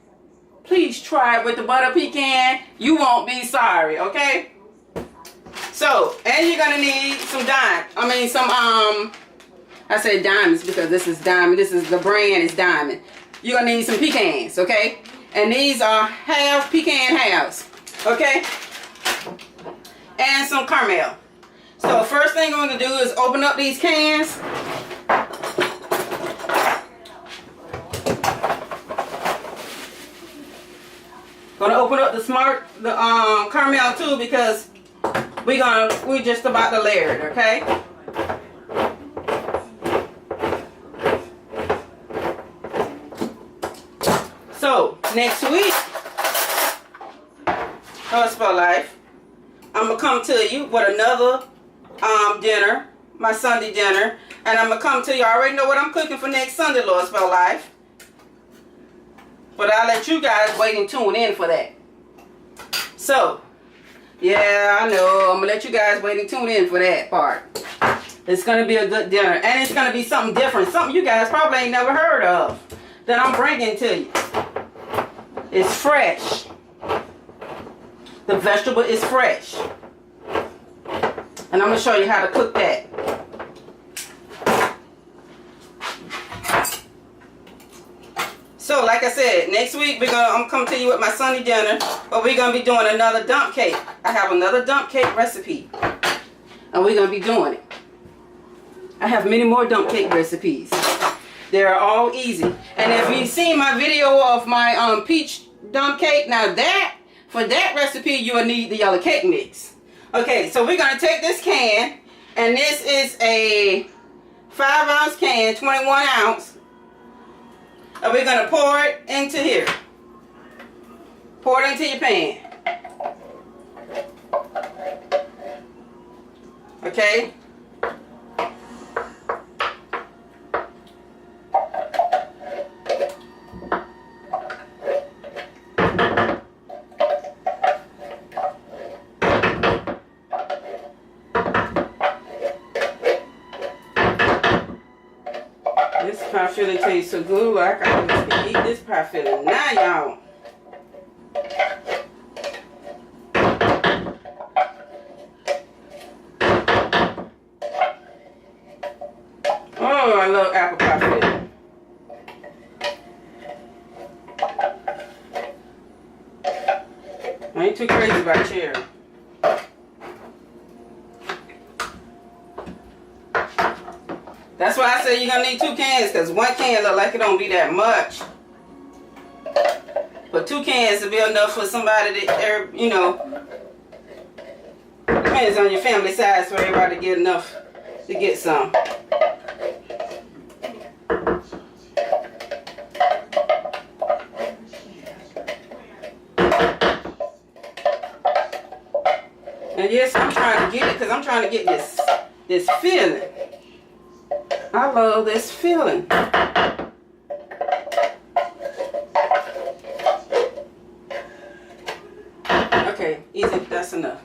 please try it with the butter pecan. You won't be sorry, okay? So, and you're going to need some I said diamonds because this is diamond. This is the brand is diamond. You're going to need some pecans, okay? And these are half pecan halves, okay? And some caramel. So first thing I'm going to do is open up these cans. Going to open up the caramel too because we're just about to layer it, okay? So next week, Spell Life, I'm going to come to you with another dinner, my Sunday dinner. And I'm going to come to you. I already know what I'm cooking for next Sunday, Lord Spell Life. But I'll let you guys wait and tune in for that. So, yeah, I know. I'm going to let you guys wait and tune in for that part. It's going to be a good dinner. And it's going to be something different. Something you guys probably ain't never heard of that I'm bringing to you. It's fresh. The vegetable is fresh. And I'm going to show you how to cook that. So, like I said, next week I'm coming to you with my Sunday dinner, but we're gonna be doing another dump cake. I have another dump cake recipe, and we're gonna be doing it. I have many more dump cake recipes. They're all easy. And if you've seen my video of my peach dump cake, now for that recipe you will need the yellow cake mix. Okay, so we're gonna take this can, and this is a 5-ounce can, 21 ounce. And we're going to pour it into here. Pour it into your pan. Okay? This pie filling tastes so good. I can eat this pie filling now, y'all. Oh, I love apple pie filling. I ain't too crazy about cherry. That's why I say you're going to need 2 cans, because 1 can look like it don't be that much. But 2 cans will be enough for somebody that, you know, depends on your family size for everybody to get enough to get some. And yes, I'm trying to get it because I'm trying to get this feeling. I love this feeling. Okay, easy. That's enough.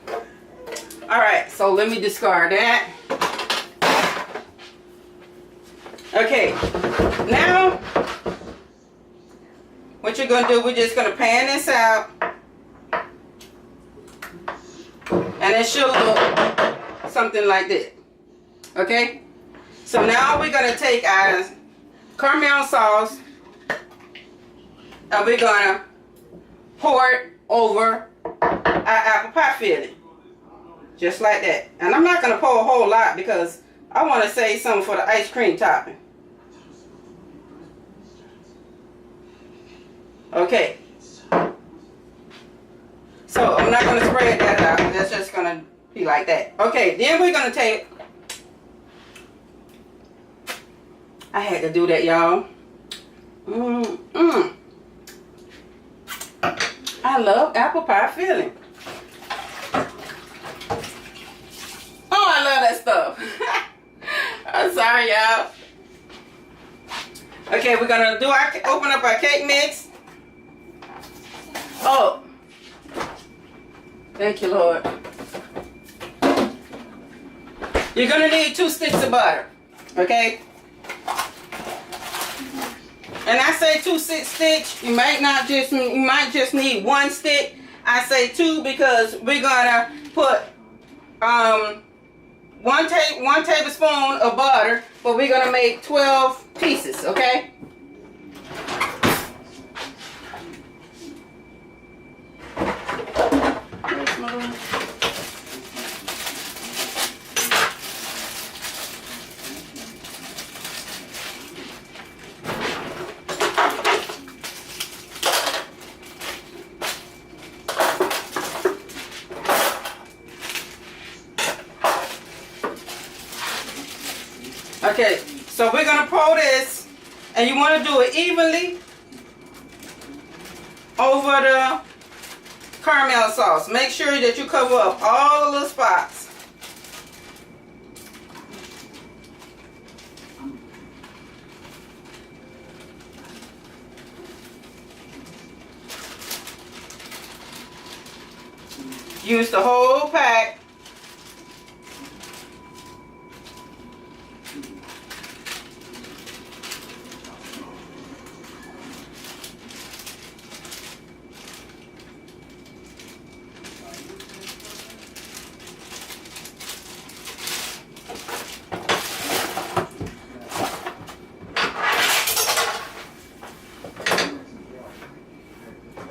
Alright, so let me discard that. Okay, now what you're going to do, we're just going to pan this out. And it should look something like that. Okay? So now we're going to take our caramel sauce and we're going to pour it over our apple pie filling. Just like that. And I'm not going to pour a whole lot because I want to save some for the ice cream topping. Okay. So I'm not going to spread that out. That's just going to be like that. Okay, then we're going to take... I had to do that, y'all. I love apple pie filling. Oh, I love that stuff. I'm sorry, y'all. Okay, we're going to open up our cake mix. Oh. Thank you, Lord. You're going to need 2 sticks of butter. Okay? And I say 2 sticks. You might just need 1 stick. I say 2 because we're gonna put 1 tablespoon of butter, but we're gonna make 12 pieces. Okay. Okay, so we're going to pour this, and you want to do it evenly over the caramel sauce. Make sure that you cover up all the little spots. use the whole pack.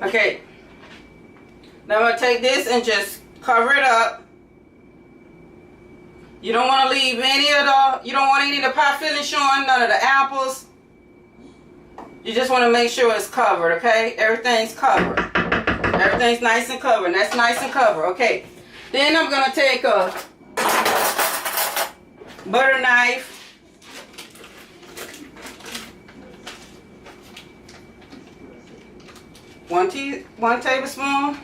Okay, now I'm going to take this and just cover it up. You don't want to leave any of the, you don't want any of the pie filling showing, none of the apples. You just want to make sure it's covered, okay? Everything's covered. Everything's nice and covered. That's nice and covered, okay? Then I'm going to take a butter knife. One tablespoon,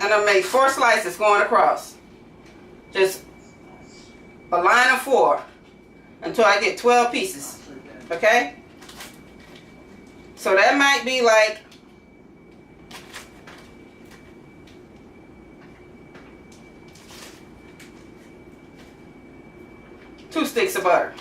and I'll make 4 slices going across. Just a line of 4 until I get 12 pieces. Okay? So that might be like two sticks of butter.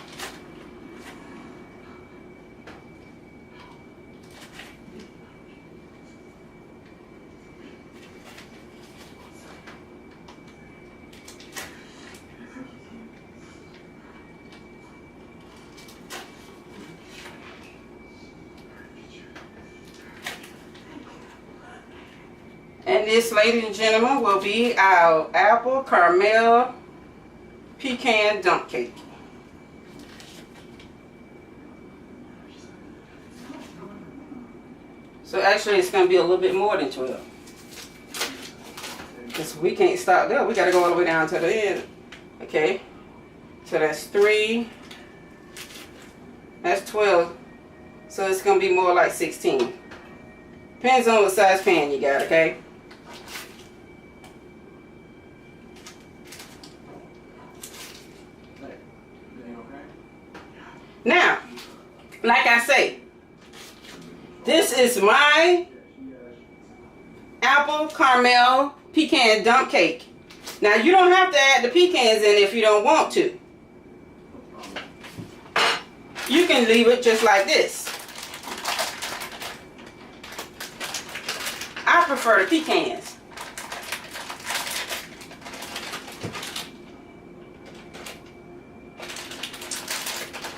And this, ladies and gentlemen, will be our apple caramel pecan dump cake. So actually it's going to be a little bit more than 12. Because we can't stop there. We got to go all the way down to the end. Okay. So that's 3. That's 12. So it's going to be more like 16. Depends on what size pan you got, okay? Now, like I say, this is my apple caramel pecan dump cake. Now, you don't have to add the pecans in if you don't want to. You can leave it just like this. I prefer the pecans.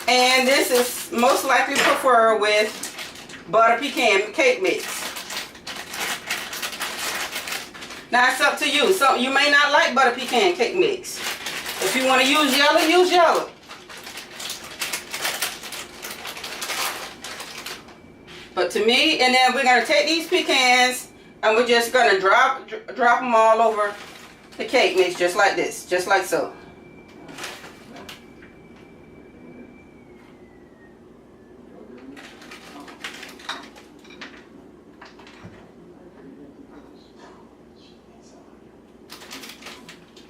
And this is most likely preferred with butter pecan cake mix. Now it's up to you. So you may not like butter pecan cake mix. If you want to use yellow, use yellow. But to me, and then we're going to take these pecans and we're just going to drop them all over the cake mix just like this, just like so.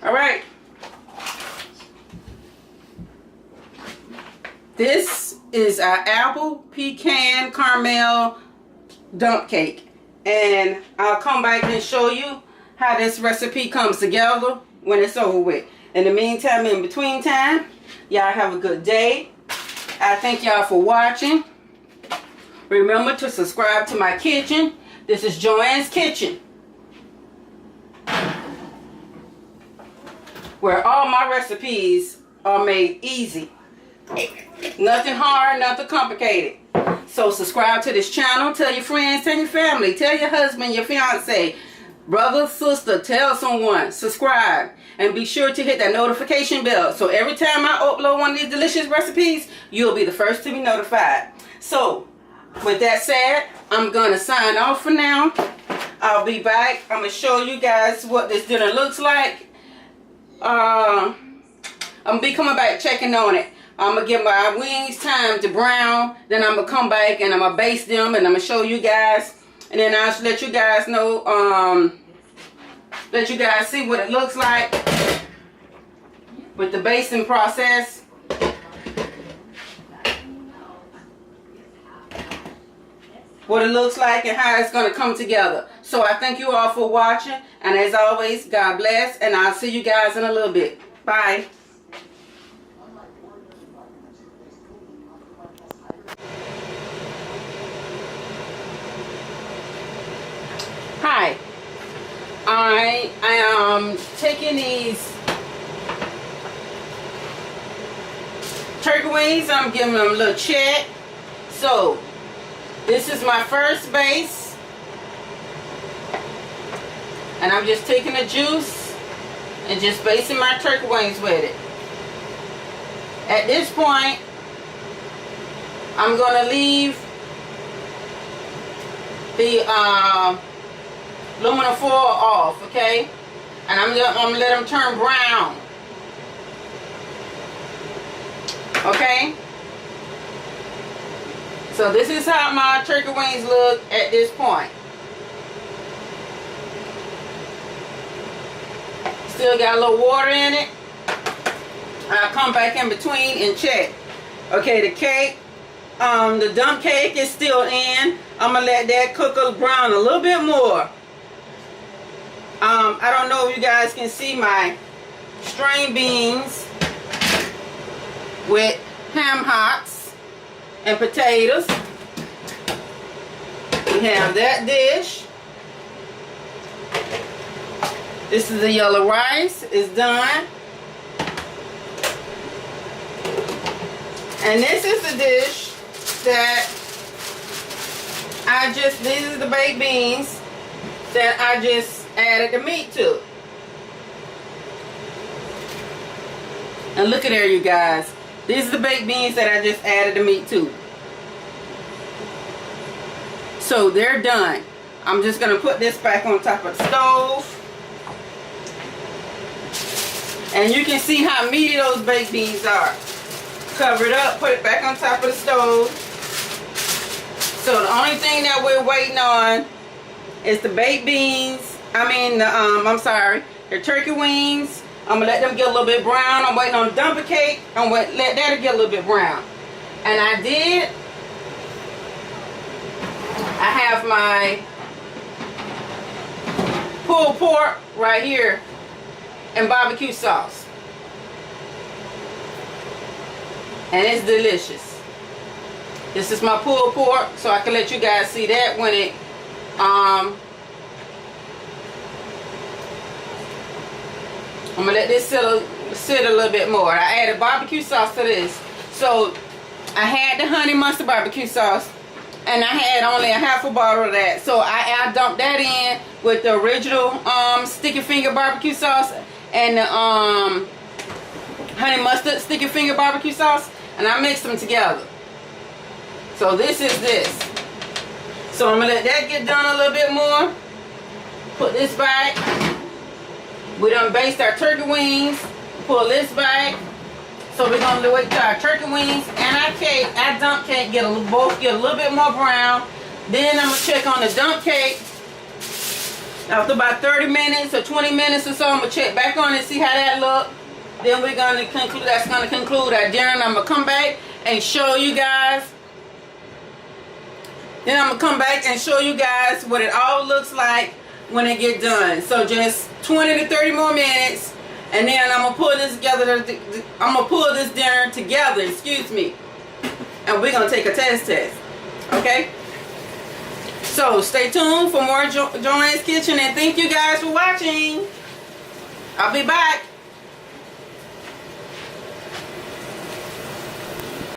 All right. This is our apple pecan caramel dump cake. And I'll come back and show you how this recipe comes together when it's over with. In the meantime, in between time, y'all have a good day. I thank y'all for watching. Remember to subscribe to my kitchen. This is Joanne's Kitchen, where all my recipes are made easy. Nothing hard, nothing complicated. So subscribe to this channel. Tell your friends, tell your family, tell your husband, your fiance, brother, sister, tell someone. Subscribe. And be sure to hit that notification bell. So every time I upload one of these delicious recipes, you'll be the first to be notified. So, with that said, I'm going to sign off for now. I'll be back. I'm going to show you guys what this dinner looks like. I'm going to be coming back checking on it. I'm going to give my wings time to brown. Then I'm going to come back and I'm going to baste them. And I'm going to show you guys. And then I'll let you guys know, let you guys see what it looks like with the basting process. What it looks like and how it's going to come together. So I thank you all for watching. And as always, God bless. And I'll see you guys in a little bit. Bye. Hi. I am taking these turkey wings. I'm giving them a little check. So this is my first base, and I'm just taking the juice and just basting my turkey wings with it. At this point, I'm going to leave the aluminum foil off, okay? And I'm going to let them turn brown. Okay? So this is how my turkey wings look at this point. Still got a little water in it. I'll come back in between and check. Okay, the cake, the dump cake is still in. I'm going to let that cook brown a little bit more. I don't know if you guys can see my string beans with ham hocks and potatoes. We have that dish. This is the yellow rice. It's done. And this is the dish that these are the baked beans that I just added the meat to. And look at there, you guys. These are the baked beans that I just added the meat to. So they're done. I'm just going to put this back on top of the stove. And you can see how meaty those baked beans are. Cover it up, put it back on top of the stove. So the only thing that we're waiting on is the baked beans. The turkey wings. I'm gonna let them get a little bit brown. I'm waiting on the dumper cake. I'm gonna let that get a little bit brown. And I have my pulled pork right here and barbecue sauce. And it's delicious. This is my pulled pork, so I can let you guys see that when it I'm gonna let this sit a little bit more. I added barbecue sauce to this. So I had the honey mustard barbecue sauce, and I had only a half a bottle of that. So I dumped that in with the original sticky finger barbecue sauce and the honey mustard sticky finger barbecue sauce, and I mixed them together. So this is this. So I'm gonna let that get done a little bit more. Put this back. We done basted our turkey wings. Pull this back. So we're gonna wait till our turkey wings and our cake, our dump cake both get a little bit more brown. Then I'm gonna check on the dump cake. After about 30 minutes or 20 minutes or so, I'm gonna check back on it, see how that look. Then we're gonna conclude. That's gonna conclude our dinner. And I'm gonna come back and show you guys. Then I'm gonna come back and show you guys what it all looks like when it get done. So just 20 to 30 more minutes, and then I'm gonna pull this together. I'm gonna pull this dinner together. Excuse me. And we're gonna take a test. Okay. So stay tuned for more Joanne's Kitchen, and thank you guys for watching. I'll be back.